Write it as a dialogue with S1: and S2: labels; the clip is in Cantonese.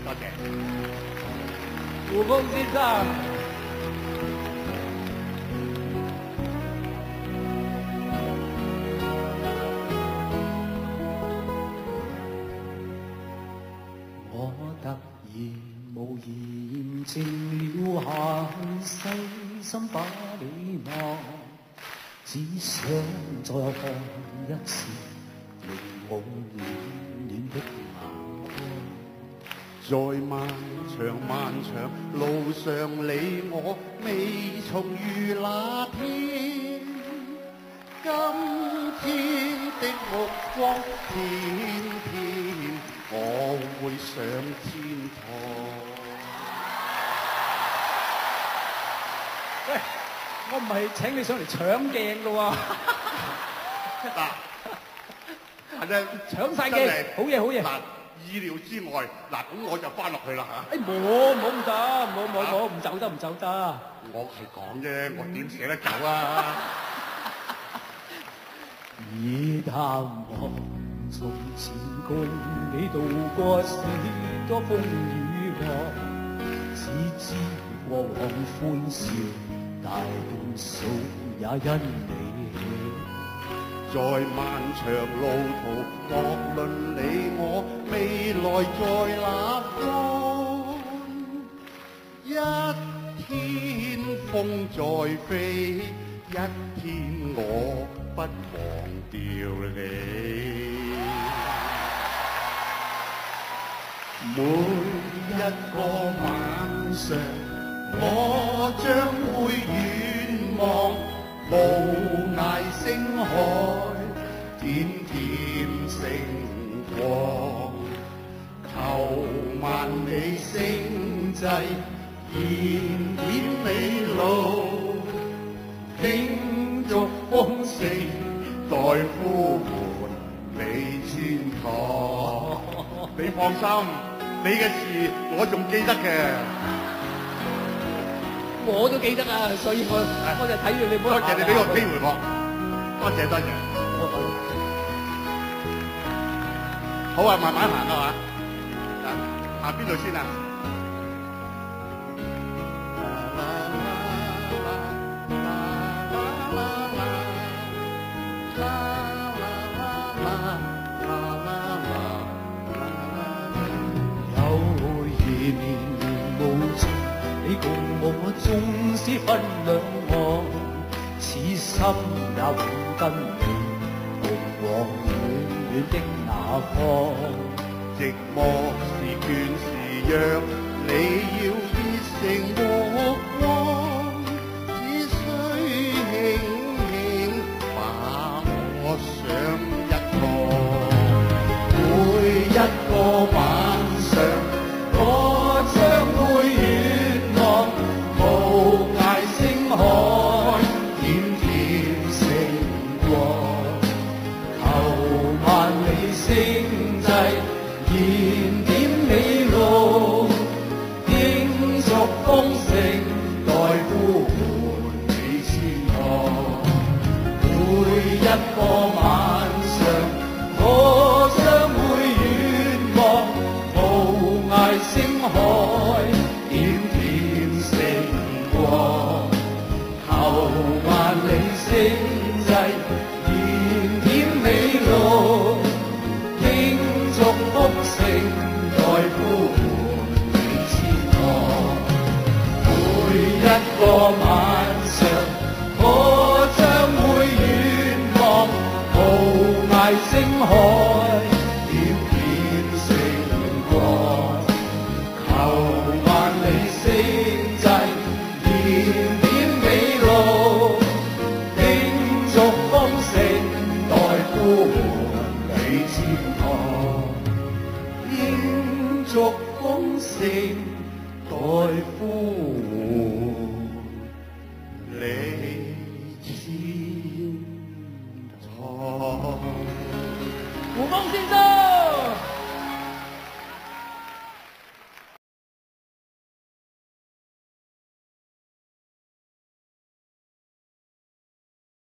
S1: 多謝。
S2: 胡風先生。
S3: 我突然無言靜了下去，細心把你望，只想再看一次令我暖暖的眼光。
S1: 在漫長漫長路上，你我未重遇那天。今天的目光，天天我會上天堂。
S2: 喂，我唔係請你上嚟搶鏡噶喎。
S1: 嗱，係啊，
S2: 搶晒鏡，好嘢好嘢。
S1: 嗱，意料之外，嗱咁我就翻落去啦嚇。
S2: 誒冇唔得，冇唔走得唔走得。
S1: 我係講啫，我點捨得走啊？
S3: 已淡忘從前共你度過許多風雨浪，只知過往歡笑，大半數也因你。
S1: 在漫長路途，莫論你我未來在哪方，一天風再飛，一天我不忘掉你。每一個晚上，我將會遠望無涯星海，點點星光，求萬里星際，燃點美路，慶祝豐盛，待呼喚你天堂。你放心，你嘅事我仲記得嘅。
S2: 我都記得啊，所以我就睇住你。
S1: 多謝你俾個機會我，多謝多謝。好啊，慢慢行啊嘛。行邊度先啊？
S3: 你共我縱使分兩岸，此心也永跟你同往遠遠的那方。
S1: 寂寞是倦是弱，你要必成和光，只需輕輕把我上一趟。每一個晚上，我將會遠望無涯星海，點點星光，求萬里星際，燃點美路，慶祝豐盛，待呼喚你天堂。每一個晚上，我將會遠望無涯星海，點點星光，求萬里星際，燃點美路，慶祝豐盛，待呼喚你天堂。每一個晚上，我將會遠望無涯星海，點點星光，求萬里星際，燃點美路，慶祝豐盛，待呼喚你天堂。慶祝豐盛，待呼喚你天堂。
S2: 胡風先生。